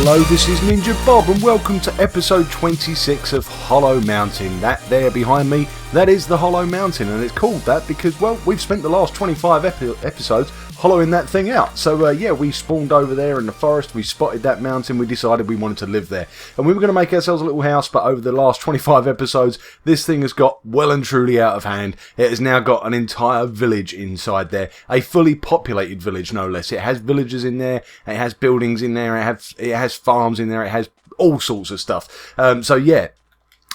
Hello, this is NinjaBob and welcome to episode 26 of Hollow Mountain. That there behind me, that is the Hollow Mountain, and it's called that because, well, we've spent the last 25 episodes hollowing that thing out. So yeah, we spawned over there in the forest, we spotted that mountain, we decided we wanted to live there. And we were going to make ourselves a little house, but over the last 25 episodes, this thing has got well and truly out of hand. It has now got an entire village inside there, a fully populated village no less. It has villagers in there, it has buildings in there, it has farms in there, it has all sorts of stuff. So yeah,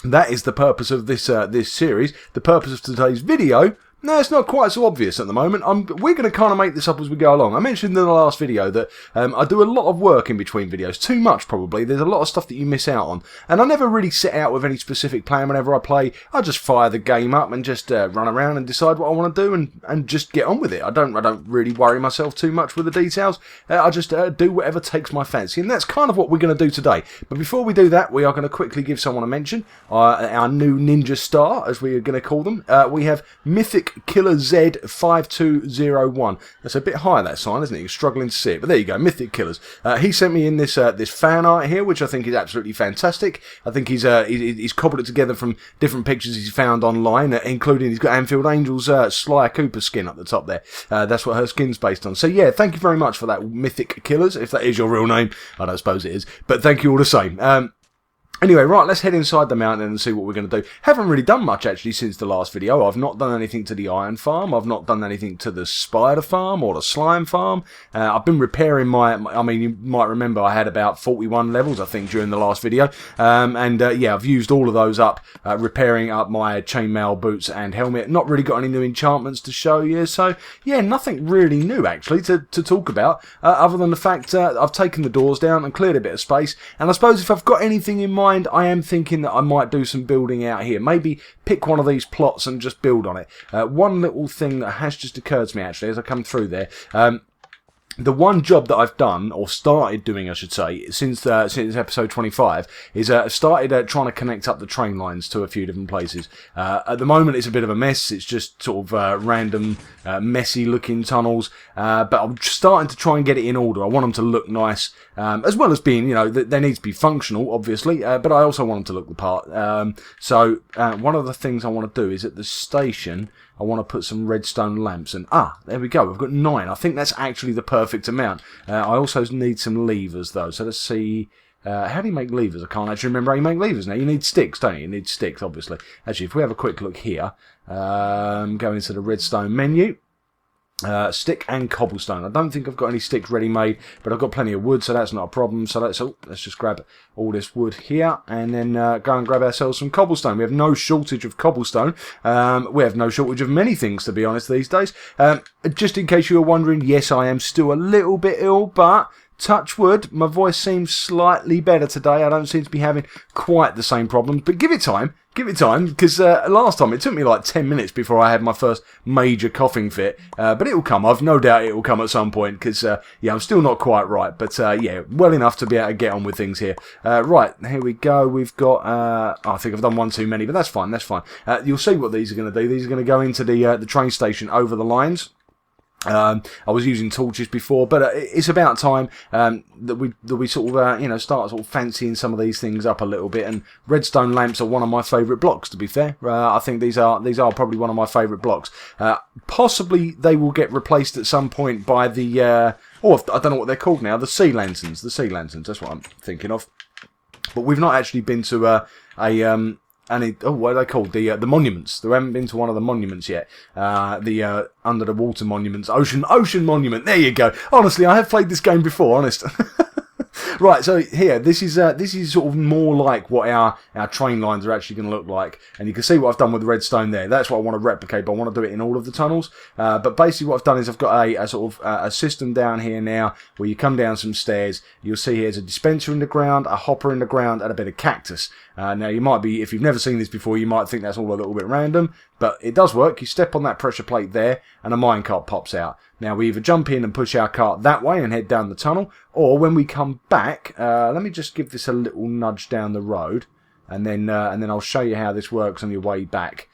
that is the purpose of this this series. The purpose of today's video, no, it's not quite so obvious at the moment. We're going to kind of make this up as we go along. I mentioned in the last video that I do a lot of work in between videos. Too much, probably. There's a lot of stuff that you miss out on. And I never really set out with any specific plan whenever I play. I just fire the game up and just run around and decide what I want to do and just get on with it. I don't really worry myself too much with the details. I just do whatever takes my fancy. And that's kind of what we're going to do today. But before we do that, we are going to quickly give someone a mention. Our new Ninja Star, as we are going to call them. We have Mythic Killer Z5201. That's a bit high, that sign, isn't it? You're struggling to see it, but there you go, Mythic Killers. He sent me in this this fan art here, which I think is absolutely fantastic. I think he's cobbled it together from different pictures he's found online, including he's got Anfield Angel's Sly Cooper skin up the top there. That's what her skin's based on. So yeah, thank you very much for that, Mythic Killers, if that is your real name. I don't suppose it is, but thank you all the same. Anyway, right, let's head inside the mountain and see what we're going to do. Haven't really done much, actually, since the last video. I've not done anything to the iron farm. I've not done anything to the spider farm or the slime farm. I've been repairing I mean, you might remember I had about 41 levels, I think, during the last video. Yeah, I've used all of those up, repairing up my chainmail boots and helmet. Not really got any new enchantments to show you. So, yeah, nothing really new, actually, to talk about, other than the fact I've taken the doors down and cleared a bit of space. And I suppose if I've got anything in mind, I am thinking that I might do some building out here. Maybe pick one of these plots and just build on it. One little thing that has just occurred to me, actually, as I come through there. The one job that I've done, or started doing, I should say, since episode 25, is started trying to connect up the train lines to a few different places. At the moment, it's a bit of a mess. It's just sort of random, messy-looking tunnels. But I'm starting to try and get it in order. I want them to look nice, as well as being, you know, they need to be functional, obviously. But I also want them to look the part. So one of the things I want to do is at the station, I want to put some redstone lamps, and there we go, I've got 9. I think that's actually the perfect amount. I also need some levers though, so let's see, how do you make levers? I can't actually remember how you make levers now. You need sticks, don't you? You need sticks, obviously. Actually, if we have a quick look here, go into the redstone menu, stick and cobblestone. I don't think I've got any sticks ready made, but I've got plenty of wood, so that's not a problem. So let's just grab all this wood here and then go and grab ourselves some cobblestone. We have no shortage of cobblestone. We have no shortage of many things, to be honest, these days. Just in case you were wondering, yes, I am still a little bit ill, but touch wood, my voice seems slightly better today. I don't seem to be having quite the same problems, but give it time. Give it time, because last time it took me like 10 minutes before I had my first major coughing fit. But it will come. I've no doubt it will come at some point, because, yeah, I'm still not quite right. But, yeah, well enough to be able to get on with things here. Right, here we go. We've got, I think I've done one too many, but that's fine, that's fine. You'll see what these are going to do. These are going to go into the train station over the lines. I was using torches before, but it's about time that we sort of you know, start sort of fancying some of these things up a little bit. And redstone lamps are one of my favourite blocks, to be fair. I think these are probably one of my favourite blocks. Possibly they will get replaced at some point by the I don't know what they're called now. The sea lanterns. The sea lanterns. That's what I'm thinking of. But we've not actually been to what are they called? The monuments. We haven't been to one of the monuments yet. The under the water monuments, ocean monument. There you go. Honestly, I have played this game before. Honest. Right, so here, this is sort of more like what our train lines are actually going to look like, and you can see what I've done with the redstone there. That's what I want to replicate, but I want to do it in all of the tunnels. But basically what I've done is I've got a sort of a system down here now, where you come down some stairs, you'll see here's a dispenser in the ground, a hopper in the ground, and a bit of cactus. Now you might be, if you've never seen this before, you might think that's all a little bit random, but it does work. You step on that pressure plate there, and a minecart pops out. Now we either jump in and push our cart that way and head down the tunnel, or when we come back, let me just give this a little nudge down the road, and then I'll show you how this works on your way back.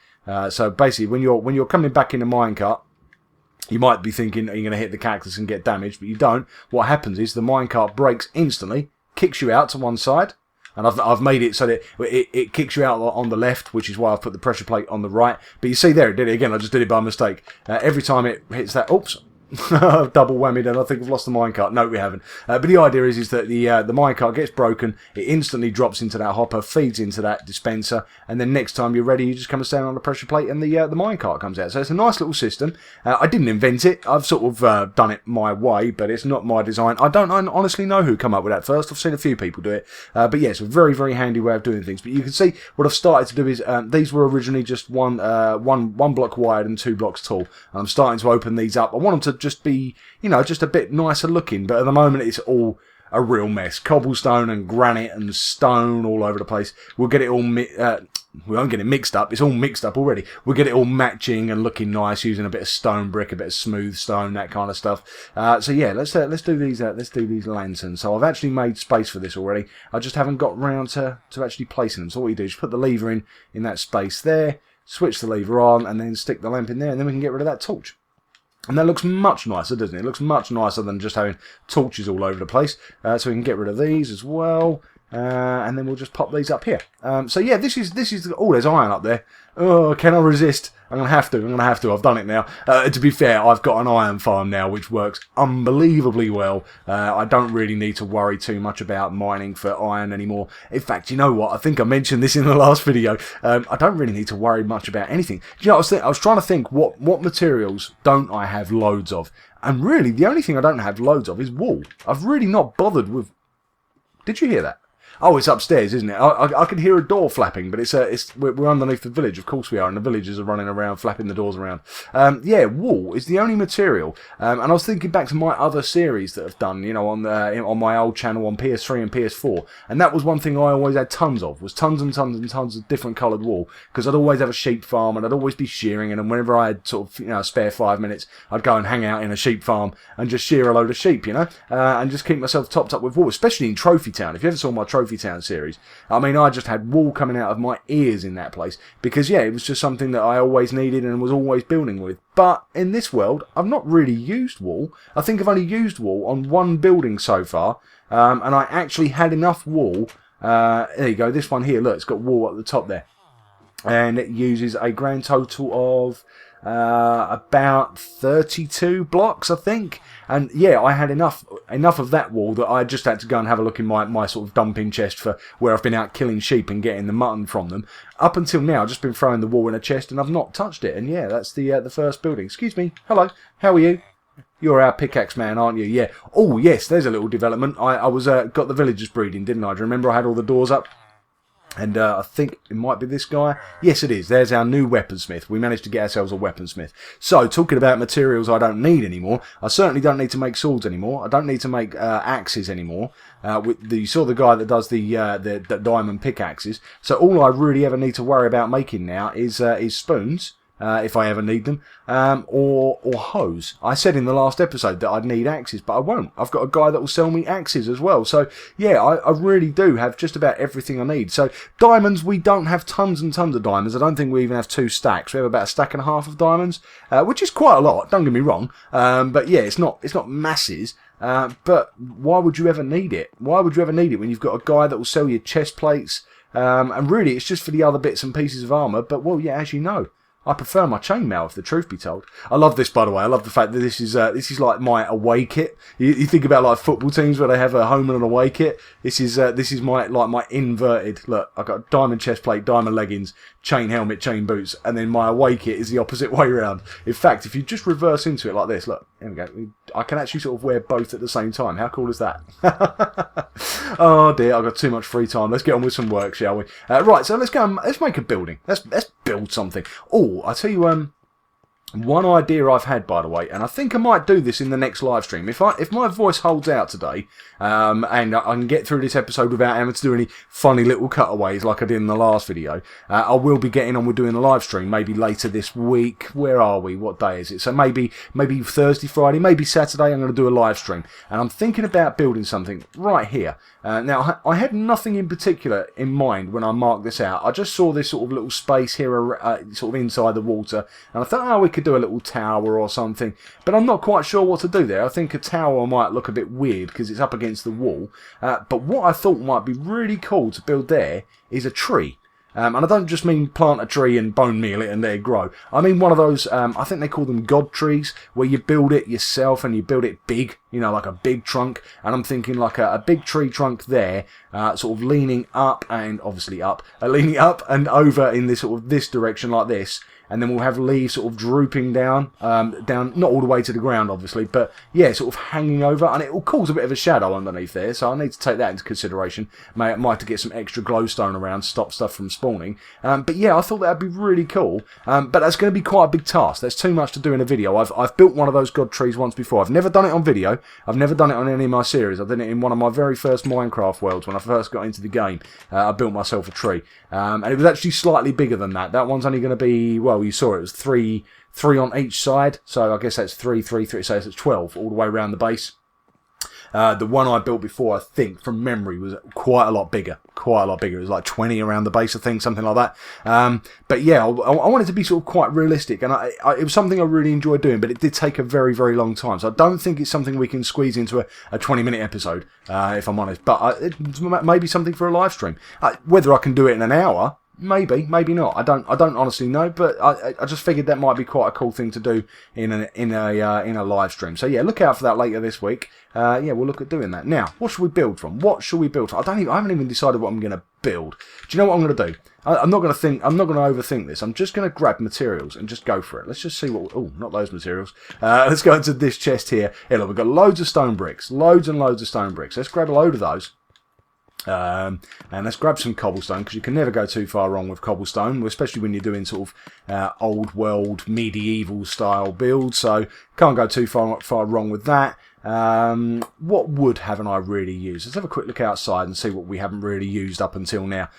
So basically, when you're coming back in the minecart, you might be thinking, are you going to hit the cactus and get damaged? But you don't. What happens is the minecart brakes instantly, kicks you out to one side. And I've made it so that it kicks you out on the left, which is why I've put the pressure plate on the right. But you see there, it did it again. I just did it by mistake. Every time it hits that, oops, double whammy, and I think I've lost the minecart. No, we haven't. But the idea is that the minecart gets broken, it instantly drops into that hopper, feeds into that dispenser, and then next time you're ready, you just come and stand on the pressure plate, and the minecart comes out. So it's a nice little system. I didn't invent it. I've sort of done it my way, but it's not my design. I don't honestly know who came up with that first. I've seen a few people do it, but yeah, it's a very, very handy way of doing things. But you can see what I've started to do is these were originally just one block wide and 2 blocks tall, and I'm starting to open these up. I want them to just be, you know, just a bit nicer looking, but at the moment it's all a real mess. Cobblestone and granite and stone all over the place. We'll get it all we won't get it mixed up. It's all mixed up already. We'll get it all matching and looking nice using a bit of stone brick, a bit of smooth stone, that kind of stuff. So yeah, let's do these lanterns. So I've actually made space for this already. I just haven't got round to actually placing them. So what you do is put the lever in that space there, switch the lever on, and then stick the lamp in there, and then we can get rid of that torch. And that looks much nicer, doesn't it? It looks much nicer than just having torches all over the place. So we can get rid of these as well. And then we'll just pop these up here. So yeah, this is oh, there's iron up there. Oh, can I resist? I'm gonna have to. I've done it now. To be fair, I've got an iron farm now, which works unbelievably well. I don't really need to worry too much about mining for iron anymore. In fact, you know what? I think I mentioned this in the last video. I don't really need to worry much about anything. You know, I was trying to think what materials don't I have loads of, and really the only thing I don't have loads of is wool. I've really not bothered with. Did you hear that? Oh, it's upstairs, isn't it? I could hear a door flapping, but we're underneath the village. Of course we are, and the villagers are running around, flapping the doors around. Yeah, wool is the only material. And I was thinking back to my other series that I've done, you know, on my old channel on PS3 and PS4, and that was one thing I always had tons of, was tons and tons and tons of different coloured wool, because I'd always have a sheep farm, and I'd always be shearing, and whenever I had sort of, you know, a spare 5 minutes, I'd go and hang out in a sheep farm and just shear a load of sheep, you know, and just keep myself topped up with wool, especially in Trophy Town. If you ever saw my Trophy Town series, I mean, I just had wool coming out of my ears in that place, because yeah, it was just something that I always needed and was always building with. But in this world, I've not really used wool. I think I've only used wool on one building so far, and I actually had enough wool. There you go, this one here, look, it's got wool at the top there, and it uses a grand total of about 32 blocks, I think. And yeah, I had enough of that wool that I just had to go and have a look in my sort of dumping chest for where I've been out killing sheep and getting the mutton from them. Up until now, I've just been throwing the wool in a chest and I've not touched it. And yeah, that's the first building. Excuse me, hello, how are you? You're our pickaxe man, aren't you? Yeah. Oh yes, there's a little development. I was got the villagers breeding, didn't I? Do you remember I had all the doors up? And I think it might be this guy. Yes, it is. There's our new weaponsmith. We managed to get ourselves a weaponsmith. So, talking about materials I don't need anymore, I certainly don't need to make swords anymore. I don't need to make axes anymore. You saw the guy that does the diamond pickaxes. So, all I really ever need to worry about making now is spoons. If I ever need them, or hoes. I said in the last episode that I'd need axes, but I won't. I've got a guy that will sell me axes as well. So yeah, I really do have just about everything I need. So diamonds, we don't have tons and tons of diamonds. I don't think we even have 2 stacks. We have about 1.5 stacks of diamonds, which is quite a lot. Don't get me wrong. But yeah, it's not masses. But why would you ever need it? Why would you ever need it when you've got a guy that will sell you chest plates? And really, it's just for the other bits and pieces of armour. But well, yeah, as you know, I prefer my chainmail, if the truth be told. I love this, by the way. I love the fact that this is like my away kit. You think about like football teams where they have a home and an away kit. This is my inverted. Look, I've got a diamond chest plate, diamond leggings, chain helmet, chain boots, and then my away kit is the opposite way around. In fact, if you just reverse into it like this, look, there we go. I can actually sort of wear both at the same time. How cool is that? Oh dear, I've got too much free time. Let's get on with some work, shall we? Right, so let's go. Let's make a building. Let's build something. Oh, I tell you, one idea I've had, by the way, and I think I might do this in the next live stream. If my voice holds out today, and I can get through this episode without having to do any funny little cutaways like I did in the last video, I will be getting on with doing a live stream maybe later this week. Where are we? What day is it? So maybe Thursday, Friday, maybe Saturday. I'm going to do a live stream, and I'm thinking about building something right here. Now, I had nothing in particular in mind when I marked this out. I just saw this sort of little space here, sort of inside the water, and I thought, oh, we could do a little tower or something, but I'm not quite sure what to do there. I think a tower might look a bit weird because it's up against the wall. But what I thought might be really cool to build there is a tree. And I don't just mean plant a tree and bone meal it and let it grow. I mean one of those, I think they call them god trees, where you build it yourself and you build it big, you know, like a big trunk. And I'm thinking like a big tree trunk there, sort of leaning up and obviously up, leaning up and over in this sort of this direction like this. And then we'll have leaves sort of drooping down, not all the way to the ground, obviously, but yeah, sort of hanging over, and it will cause a bit of a shadow underneath there, so I need to take that into consideration. Might have to get some extra glowstone around, stop stuff from spawning. But yeah, I thought that'd be really cool, but that's going to be quite a big task. That's too much to do in a video. I've built one of those god trees once before. I've never done it on video. I've never done it on any of my series. I did it in one of my very first Minecraft worlds when I first got into the game. I built myself a tree, and it was actually slightly bigger than that. That one's only going to be, well, you saw it was three on each side, so I guess that's three, so it's 12 all the way around the base. The one I built before, I think, from memory, was quite a lot bigger. It was like 20 around the base, I think, something like that. But yeah, I wanted to be sort of quite realistic, and it was something I really enjoyed doing, but it did take a very, very long time. So I don't think it's something we can squeeze into a 20-minute episode, if I'm honest. But it's maybe something for a live stream. Whether I can do it in an hour, maybe not. I don't honestly know, but I just figured that might be quite a cool thing to do in a live stream. So yeah, look out for that later this week. Yeah, we'll look at doing that. Now, what should we build from? I haven't even decided what I'm going to build. Do you know what I'm going to do? I'm not going to overthink this. I'm just going to grab materials and just go for it. Let's just see what. Oh, not those materials. Let's go into this chest here. Here, look, we've got loads of stone bricks, loads and loads of stone bricks. Let's grab a load of those. And let's grab some cobblestone, because you can never go too far wrong with cobblestone, especially when you're doing sort of old world medieval style builds, so can't go too far wrong with that. What wood haven't I really used? Let's have a quick look outside and see what we haven't really used up until now.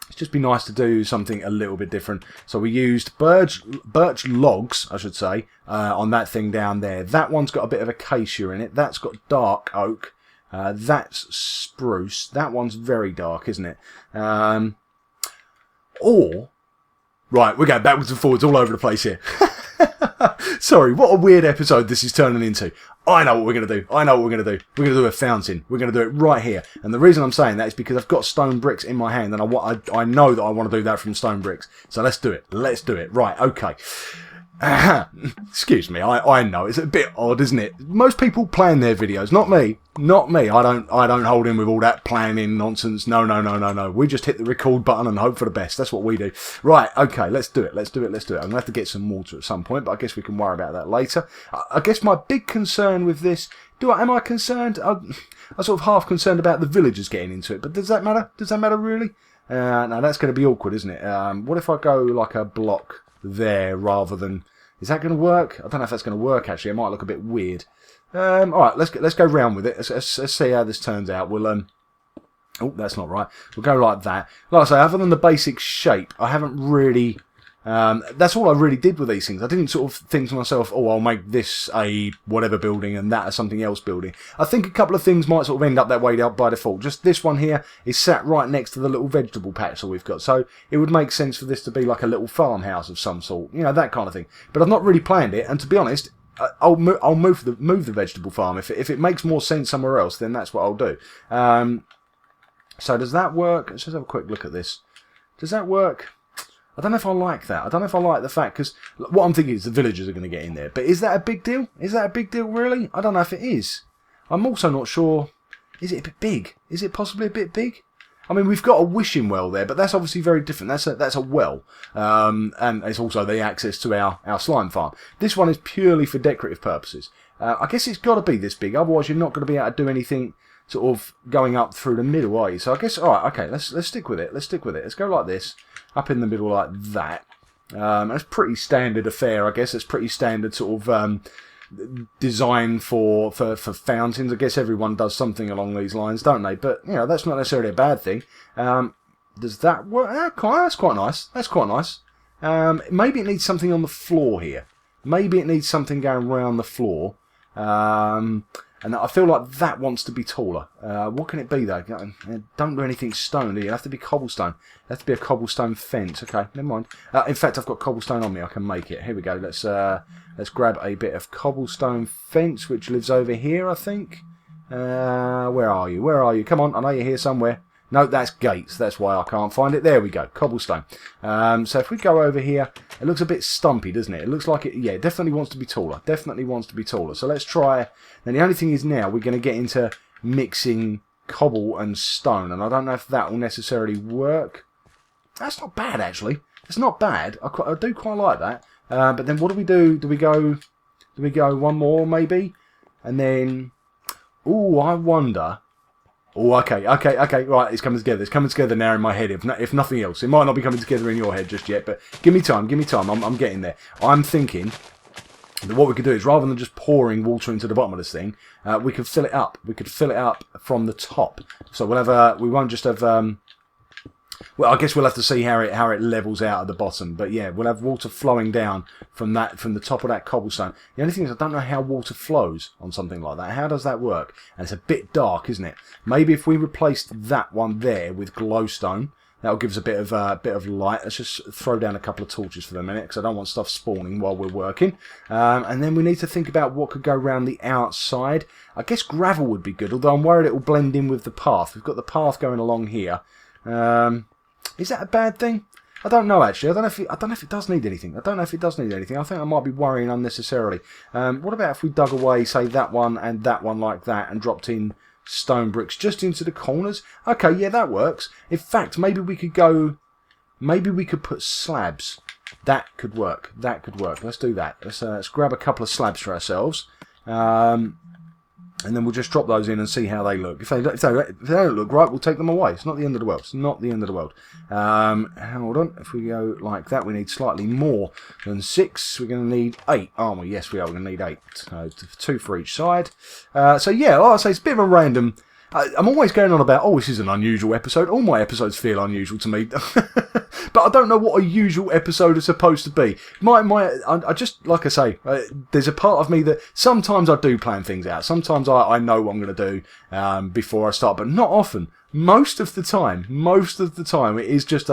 It's just be nice to do something a little bit different. So we used birch logs, I should say, on that thing down there. That one's got a bit of acacia in it. That's got dark oak. That's spruce. That one's very dark, isn't it? Right, we're going backwards and forwards all over the place here. Sorry, what a weird episode this is turning into. I know what we're going to do. We're going to do a fountain. We're going to do it right here. And the reason I'm saying that is because I've got stone bricks in my hand, and I know that I want to do that from stone bricks. So let's do it. Right, okay. Excuse me, I know it's a bit odd, isn't it? Most people plan their videos, not me. I don't hold in with all that planning nonsense. No. We just hit the record button and hope for the best. That's what we do. Right, okay, let's do it. I'm gonna have to get some water at some point, but I guess we can worry about that later. I guess my big concern with this, am I concerned? I'm sort of half concerned about the villagers getting into it, but does that matter? Does that matter really? No, that's going to be awkward, isn't it? What if I go like a block there rather than... Is that going to work? I don't know if that's going to work, actually. It might look a bit weird. Alright, let's go round with it. Let's see how this turns out. We'll, oh, that's not right. We'll go like that. Like I say, other than the basic shape, I haven't really... that's all I really did with these things. I didn't sort of think to myself, oh, I'll make this a whatever building and that a something else building. I think a couple of things might sort of end up that way by default. Just this one here is sat right next to the little vegetable patch that we've got. So it would make sense for this to be like a little farmhouse of some sort. You know, that kind of thing. But I've not really planned it. And to be honest, I'll move the vegetable farm. If it makes more sense somewhere else, then that's what I'll do. So does that work? Let's just have a quick look at this. Does that work? I don't know if I like that. I don't know if I like the fact, because what I'm thinking is the villagers are going to get in there. But is that a big deal? Is that a big deal, really? I don't know if it is. I'm also not sure. Is it a bit big? Is it possibly a bit big? I mean, we've got a wishing well there, but that's obviously very different. That's a well. And it's also the access to our slime farm. This one is purely for decorative purposes. I guess it's got to be this big, otherwise you're not going to be able to do anything sort of going up through the middle, are you? So I guess, alright, okay, let's stick with it. Let's go like this. Up in the middle like that. That's pretty standard affair, I guess. It's pretty standard sort of design for fountains. I guess everyone does something along these lines, don't they? But, you know, that's not necessarily a bad thing. Does that work? That's quite nice. That's quite nice. Maybe it needs something on the floor here. Maybe it needs something going around the floor. And I feel like that wants to be taller. What can it be though? Don't do anything stone, do you? It has to be cobblestone. It has to be a cobblestone fence. Okay, never mind. In fact, I've got cobblestone on me. I can make it. Here we go. Let's grab a bit of cobblestone fence, which lives over here, I think. Where are you? Where are you? Come on, I know you're here somewhere. No, that's gates. That's why I can't find it. There we go. Cobblestone. So if we go over here, it looks a bit stumpy, doesn't it? It looks like it, yeah, it definitely wants to be taller. Definitely wants to be taller. So let's try. And the only thing is now we're going to get into mixing cobble and stone. And I don't know if that will necessarily work. That's not bad, actually. It's not bad. I do quite like that. But then what do we do? Do we go one more, maybe? And then, ooh, I wonder. Oh, okay, right, it's coming together. It's coming together now in my head, if nothing else. It might not be coming together in your head just yet, but give me time, I'm getting there. I'm thinking that what we could do is, rather than just pouring water into the bottom of this thing, we could fill it up. We could fill it up from the top. So we'll have, we won't just have, well, I guess we'll have to see how it levels out at the bottom. But yeah, we'll have water flowing down from the top of that cobblestone. The only thing is I don't know how water flows on something like that. How does that work? And it's a bit dark, isn't it? Maybe if we replaced that one there with glowstone, that'll give us a bit of light. Let's just throw down a couple of torches for the minute, because I don't want stuff spawning while we're working. And then we need to think about what could go around the outside. I guess gravel would be good, although I'm worried it will blend in with the path. We've got the path going along here. Is that a bad thing? I don't know, actually. I don't know if it does need anything. I think I might be worrying unnecessarily. What about if we dug away, say, that one like that, and dropped in stone bricks just into the corners? Okay, yeah, that works. In fact, maybe we could put slabs. That could work. Let's do that. Let's grab a couple of slabs for ourselves. And then we'll just drop those in and see how they look. If they don't look right, we'll take them away. It's not the end of the world. Hold on. If we go like that, we need slightly more than 6. We're going to need 8, aren't we? Yes, we are. We're going to need 8. So 2 for each side. So yeah, like I say, it's a bit of a random. I'm always going on about, oh, this is an unusual episode. All my episodes feel unusual to me. But I don't know what a usual episode is supposed to be. I just, like I say, there's a part of me that sometimes I do plan things out. Sometimes I know what I'm going to do before I start, but not often. Most of the time, it is just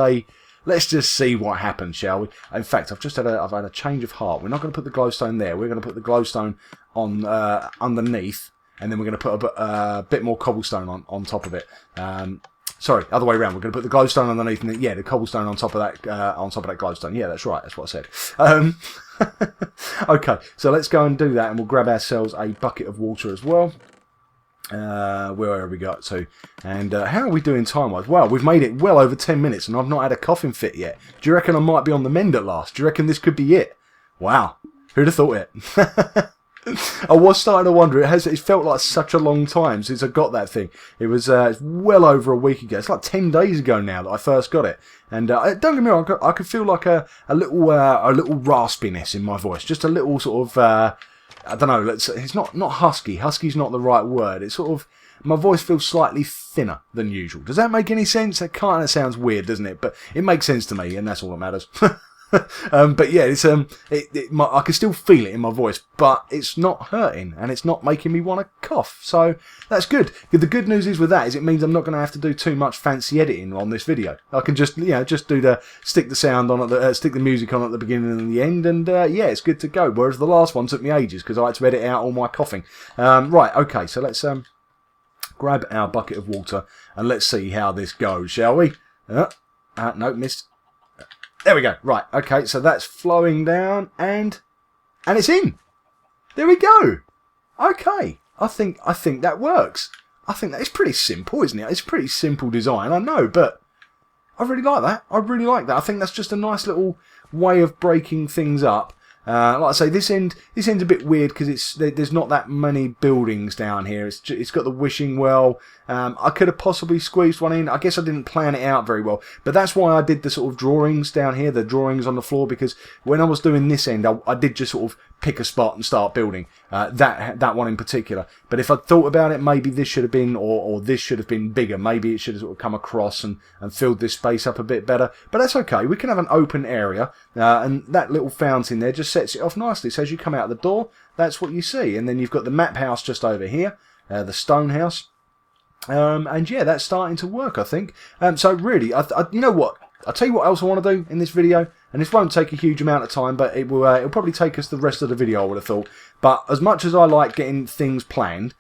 let's just see what happens, shall we? In fact, I've had a change of heart. We're not going to put the glowstone there. We're going to put the glowstone on underneath. And then we're going to put a bit more cobblestone on top of it. Sorry, other way around. We're going to put the glowstone underneath, and the cobblestone on top of that glowstone. Yeah, that's right. That's what I said. Okay, so let's go and do that, and we'll grab ourselves a bucket of water as well. Where have we got to? And how are we doing time-wise? Wow, we've made it well over 10 minutes, and I've not had a coughing fit yet. Do you reckon I might be on the mend at last? Do you reckon this could be it? Wow, who'd have thought it? I was starting to wonder. It felt like such a long time since I got that thing. It was well over a week ago. It's like 10 days ago now that I first got it. And don't get me wrong, I could feel like a little raspiness in my voice, just a little sort of I don't know. It's not husky. Husky's not the right word. It's sort of, my voice feels slightly thinner than usual. Does that make any sense? It kind of sounds weird, doesn't it? But it makes sense to me, and that's all that matters. But yeah, it's I can still feel it in my voice, but it's not hurting and it's not making me want to cough. So that's good. The good news is with that is it means I'm not going to have to do too much fancy editing on this video. I can just stick the sound on at stick the music on at the beginning and the end, and yeah, it's good to go. Whereas the last one took me ages because I had to edit out all my coughing. Right, okay, so let's grab our bucket of water and let's see how this goes, shall we? No, missed. There we go. Right. Okay. So that's flowing down, and it's in. There we go. Okay. I think that works. I think that is pretty simple, isn't it? It's a pretty simple design, I know, but I really like that. I think that's just a nice little way of breaking things up. Like I say, this end's a bit weird because there's not that many buildings down here. It's got the wishing well. I could have possibly squeezed one in. I guess I didn't plan it out very well, but that's why I did the sort of drawings down here, the drawings on the floor, because when I was doing this end, I did just sort of pick a spot and start building. That one in particular. But if I'd thought about it, maybe this should have been, or this should have been bigger. Maybe it should have sort of come across and filled this space up a bit better. But that's okay. We can have an open area, and that little fountain there just sets it off nicely. So as you come out the door, that's what you see. And then you've got the map house just over here, the stone house. And yeah, that's starting to work, I think. So really, you know what? I'll tell you what else I want to do in this video, and this won't take a huge amount of time, but it'll probably take us the rest of the video, I would have thought. But as much as I like getting things planned,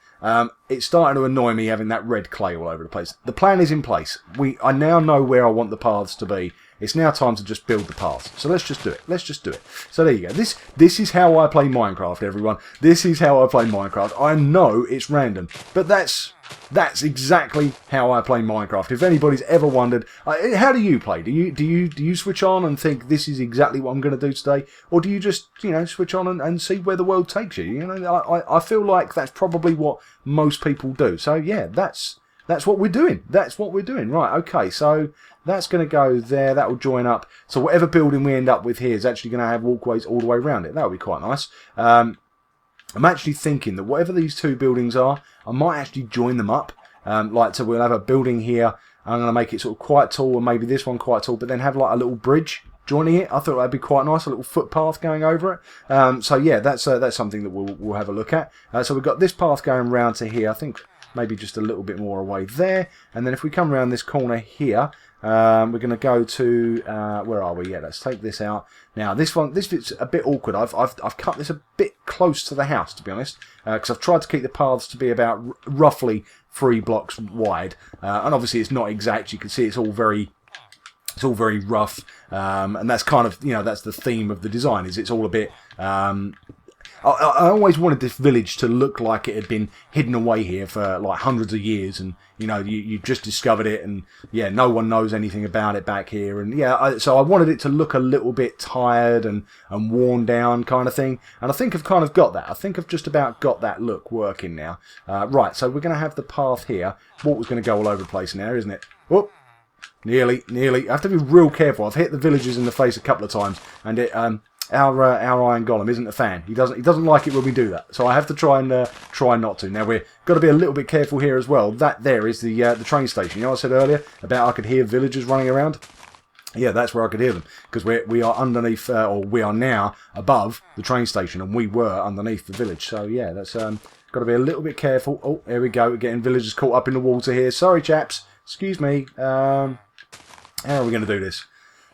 it's starting to annoy me having that red clay all over the place. The plan is in place. I now know where I want the paths to be. It's now time to just build the paths. So let's just do it. Let's just do it. So there you go. This is how I play Minecraft, everyone. This is how I play Minecraft. I know it's random, but that's exactly how I play Minecraft. If anybody's ever wondered, how do you play? Do you switch on and think this is exactly what I'm going to do today, or do you just switch on and see where the world takes you? You know, I feel like that's probably what most people do. So yeah, that's what we're doing. That's what we're doing. Right. Okay. So that's going to go there. That will join up. So whatever building we end up with here is actually going to have walkways all the way around it. That would be quite nice. I'm actually thinking that whatever these two buildings are, I might actually join them up. So we'll have a building here. I'm going to make it sort of quite tall, and maybe this one quite tall, but then have like a little bridge joining it. I thought that'd be quite nice, a little footpath going over it. So yeah, that's something that we'll have a look at. So we've got this path going round to here. I think maybe just a little bit more away there, and then if we come around this corner here, we're going to go to where are we? Yeah, let's take this out. Now this bit's a bit awkward. I've cut this a bit close to the house, to be honest, because I've tried to keep the paths to be about roughly 3 blocks wide, and obviously it's not exact. You can see it's all very rough, and that's kind of that's the theme of the design. Is it's all a bit. I always wanted this village to look like it had been hidden away here for like hundreds of years, and you just discovered it, and yeah, no one knows anything about it back here, and yeah, so I wanted it to look a little bit tired and worn down kind of thing, and I think I've kind of got that. I think I've just about got that look working now. Right, so we're going to have the path here. Water's going to go all over the place now, isn't it? Whoop. Nearly. I have to be real careful. I've hit the villagers in the face a couple of times, and it our iron golem isn't a fan. He doesn't like it when we do that. So I have to try not to. Now we've got to be a little bit careful here as well. That there is the train station. I said earlier about I could hear villagers running around. Yeah, that's where I could hear them, because we are underneath, or we are now above the train station, and we were underneath the village. So yeah, that's got to be a little bit careful. Oh, here we go. We're getting villagers caught up in the water here. Sorry, chaps. Excuse me. How are we going to do this?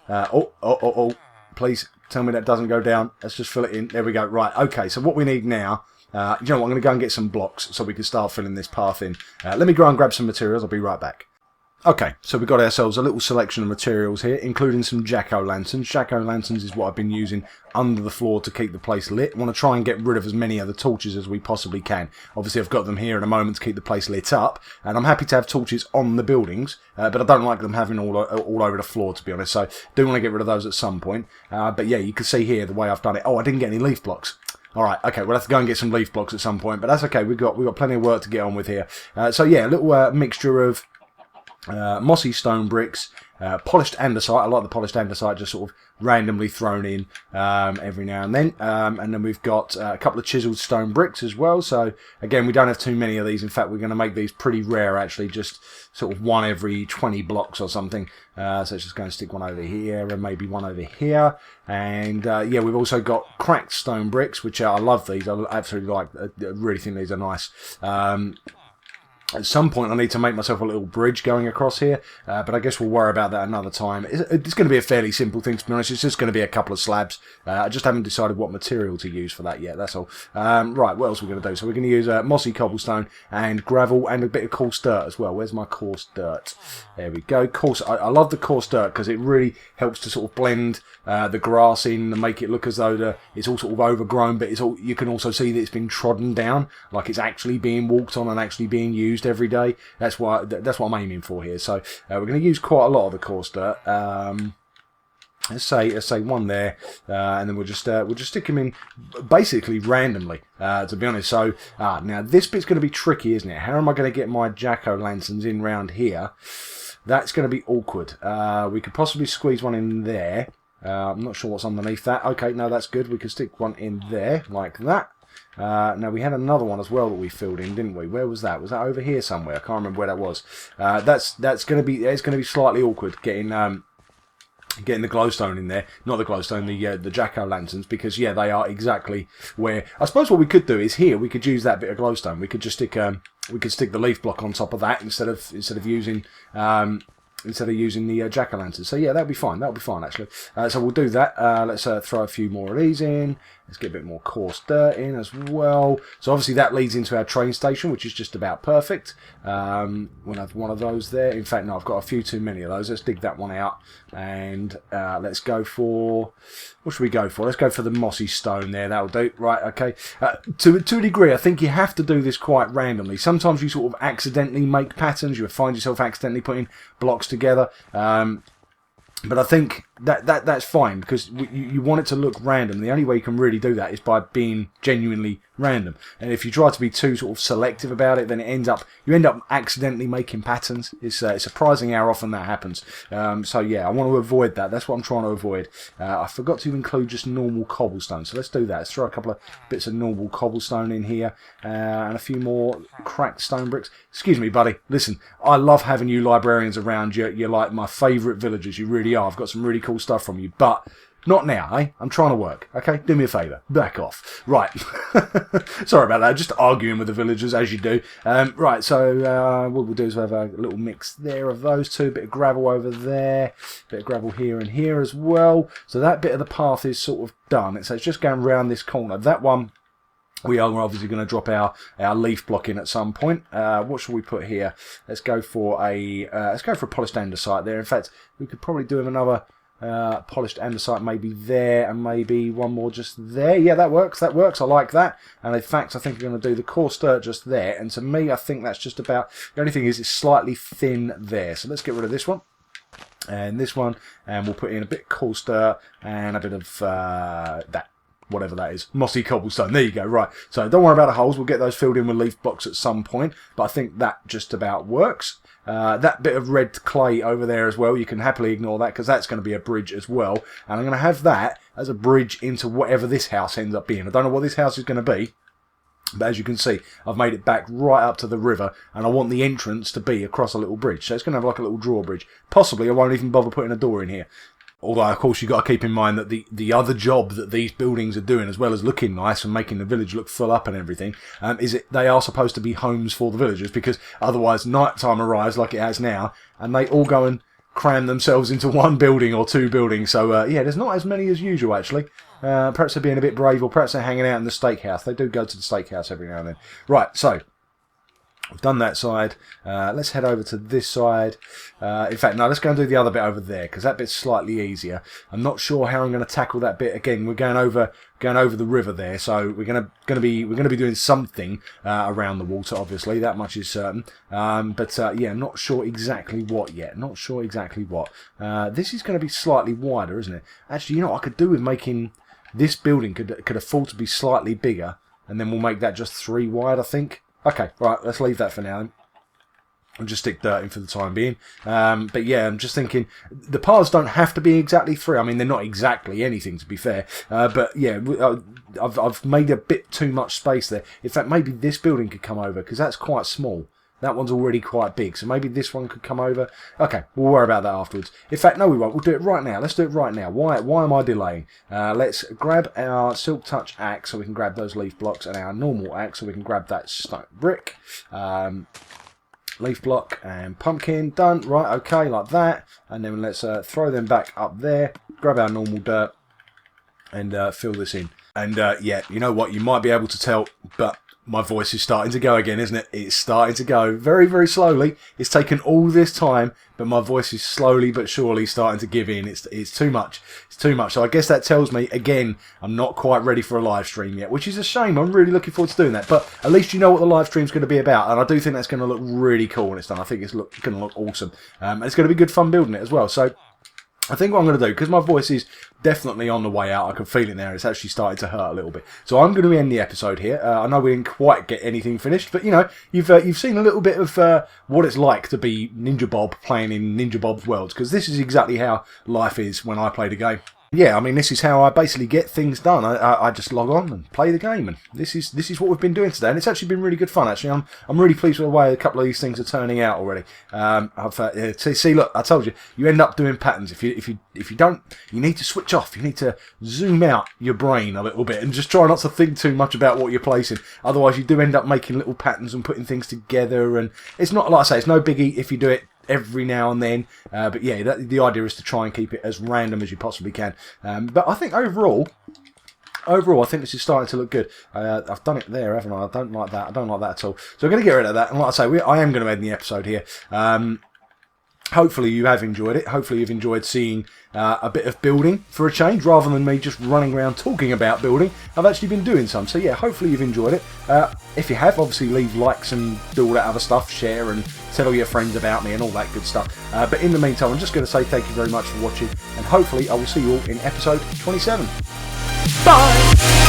Oh! Please. Tell me that doesn't go down. Let's just fill it in. There we go. Right, okay, so what we need now, you know what, I'm going to go and get some blocks so we can start filling this path in. Let me go and grab some materials. I'll be right back. Okay, so we've got ourselves a little selection of materials here, including some jack-o'-lanterns. Jack-o'-lanterns is what I've been using under the floor to keep the place lit. I want to try and get rid of as many of the torches as we possibly can. Obviously, I've got them here in a moment to keep the place lit up, and I'm happy to have torches on the buildings, but I don't like them having all over the floor, to be honest, so I do want to get rid of those at some point. But yeah, you can see here the way I've done it. Oh, I didn't get any leaf blocks. Alright, okay, we'll have to go and get some leaf blocks at some point, but that's okay, we've got plenty of work to get on with here. So yeah, a little mixture of mossy stone bricks, polished andesite. I like the polished andesite just sort of randomly thrown in every now and then we've got a couple of chiseled stone bricks as well. So again, we don't have too many of these. In fact, we're going to make these pretty rare actually, just sort of one every 20 blocks or something. So let's just go and stick one over here and maybe one over here. And yeah, we've also got cracked stone bricks, which I love these. I absolutely like. I really think these are nice. At some point I need to make myself a little bridge going across here, but I guess we'll worry about that another time. It's going to be a fairly simple thing, to be honest. It's just going to be a couple of slabs. I just haven't decided what material to use for that yet, that's all. Right, what else are we going to do? So we're going to use mossy cobblestone and gravel and a bit of coarse dirt as well. Where's my coarse dirt? There we go. Coarse. I love the coarse dirt because it really helps to sort of blend the grass in and make it look as though it's all sort of overgrown, but you can also see that it's been trodden down, like it's actually being walked on and actually being used every day. That's what I'm aiming for here. So we're going to use quite a lot of the coarse dirt. Let's say one there, and then we'll just stick them in basically randomly, to be honest. So now this bit's going to be tricky, isn't it? How am I going to get my jack-o'-lanterns in round here? That's going to be awkward. We could possibly squeeze one in there. I'm not sure what's underneath that. Okay, no, that's good. We can stick one in there, like that. Now, we had another one as well that we filled in, didn't we? Where was that? Was that over here somewhere? I can't remember where that was. That's going to be... It's going to be slightly awkward getting the glowstone in there. Not the glowstone, the jack-o'-lanterns, because, yeah, they are exactly where... I suppose what we could do is here, we could use that bit of glowstone. We could just stick... we could stick the leaf block on top of that instead of using the jack-o'-lantern. So yeah, that'll be fine. That'll be fine actually. So we'll do that. Let's throw a few more of these in. Let's get a bit more coarse dirt in as well. So obviously that leads into our train station, which is just about perfect. We'll have one of those there. In fact, no, I've got a few too many of those. Let's dig that one out, and let's go for... What should we go for? Let's go for the mossy stone there. That'll do. Right, okay. To a degree, I think you have to do this quite randomly. Sometimes you sort of accidentally make patterns. You find yourself accidentally putting blocks together. But I think that's fine, because you want it to look random. The only way you can really do that is by being genuinely random. And if you try to be too sort of selective about it, then you end up accidentally making patterns. It's surprising how often that happens. So yeah, I want to avoid that. That's what I'm trying to avoid. I forgot to include just normal cobblestone, so let's do that. Let's throw a couple of bits of normal cobblestone in here, and a few more cracked stone bricks. Excuse me, buddy. Listen, I love having you librarians around. You're like my favourite villagers. You really are. I've got some really cool stuff from you, but not now, eh? I'm trying to work, okay? Do me a favour. Back off. Right. Sorry about that. Just arguing with the villagers, as you do. Right, so what we'll do is we'll have a little mix there of those two. Bit of gravel over there. Bit of gravel here and here as well. So that bit of the path is sort of done. So it's just going round this corner. That one... We are obviously going to drop our leaf block in at some point. What should we put here? Let's go for a polished andesite there. In fact, we could probably do another polished andesite maybe there, and maybe one more just there. Yeah, that works. That works. I like that. And in fact, I think I'm going to do the coarse dirt just there. And to me, I think that's just about... The only thing is it's slightly thin there. So let's get rid of this one. And this one. And we'll put in a bit of coarse dirt and a bit of that. Whatever that is. Mossy cobblestone. There you go. Right. So don't worry about the holes. We'll get those filled in with leaf blocks at some point. But I think that just about works. That bit of red clay over there as well, you can happily ignore that, because that's going to be a bridge as well. And I'm going to have that as a bridge into whatever this house ends up being. I don't know what this house is going to be. But as you can see, I've made it back right up to the river, and I want the entrance to be across a little bridge. So it's going to have like a little drawbridge. Possibly I won't even bother putting a door in here. Although, of course, you've got to keep in mind that the other job that these buildings are doing, as well as looking nice and making the village look full up and everything, they are supposed to be homes for the villagers, because otherwise night time arrives like it has now, and they all go and cram themselves into one building or two buildings. So, yeah, there's not as many as usual, actually. Perhaps they're being a bit brave, or perhaps they're hanging out in the steakhouse. They do go to the steakhouse every now and then. Right, so... We've done that side. Let's head over to this side. In fact, no, let's go and do the other bit over there, because that bit's slightly easier. I'm not sure how I'm going to tackle that bit. Again, we're going over the river there, so we're going to be doing something around the water. Obviously, that much is certain. But yeah, I'm not sure exactly what yet. Not sure exactly what. This is going to be slightly wider, isn't it? Actually, you know what I could do with making this building could afford to be slightly bigger, and then we'll make that just 3 wide, I think. Okay, right, let's leave that for now then. I'll just stick dirt in for the time being. But yeah, I'm just thinking, the paths don't have to be exactly 3. I mean, they're not exactly anything, to be fair. But yeah, I've made a bit too much space there. In fact, maybe this building could come over, because that's quite small. That one's already quite big, so maybe this one could come over. Okay, we'll worry about that afterwards. In fact, no, we won't. We'll do it right now. Let's do it right now. Why am I delaying? Let's grab our Silk Touch axe so we can grab those leaf blocks, and our normal axe so we can grab that stone brick. Leaf block and pumpkin. Done. Right, okay, like that. And then let's throw them back up there. Grab our normal dirt and fill this in. And yeah, you know what? You might be able to tell, but... my voice is starting to go again, isn't it? It's starting to go very, very slowly. It's taken all this time, but my voice is slowly but surely starting to give in. It's too much. It's too much. So I guess that tells me, again, I'm not quite ready for a live stream yet, which is a shame. I'm really looking forward to doing that. But at least you know what the live stream's going to be about, and I do think that's going to look really cool when it's done. I think it's going to look awesome. And it's going to be good fun building it as well. So... I think what I'm going to do, because my voice is definitely on the way out, I can feel it now, it's actually starting to hurt a little bit. So I'm going to end the episode here. I know we didn't quite get anything finished, but, you know, you've seen a little bit of what it's like to be NinjaBob playing in NinjaBob's world, because this is exactly how life is when I play the game. yeah, I mean, this is how I basically get things done. I just log on and play the game, and this is what we've been doing today, and it's actually been really good fun. Actually, I'm really pleased with the way a couple of these things are turning out already. See, look, I told you, you end up doing patterns. If you don't, you need to switch off. You need to zoom out your brain a little bit and just try not to think too much about what you're placing. Otherwise, you do end up making little patterns and putting things together, and it's not, like I say, it's no biggie if you do it every now and then, but yeah, the idea is to try and keep it as random as you possibly can. But I think overall, I think this is starting to look good. I've done it there, haven't I? I don't like that. I don't like that at all. So I'm going to get rid of that. And like I say, I am going to end the episode here. Hopefully you have enjoyed it. Hopefully you've enjoyed seeing a bit of building for a change, rather than me just running around talking about building. I've actually been doing some. So yeah, hopefully you've enjoyed it. If you have, obviously leave likes and do all that other stuff, share and tell all your friends about me and all that good stuff. But in the meantime, I'm just going to say thank you very much for watching, and hopefully I will see you all in episode 27. Bye!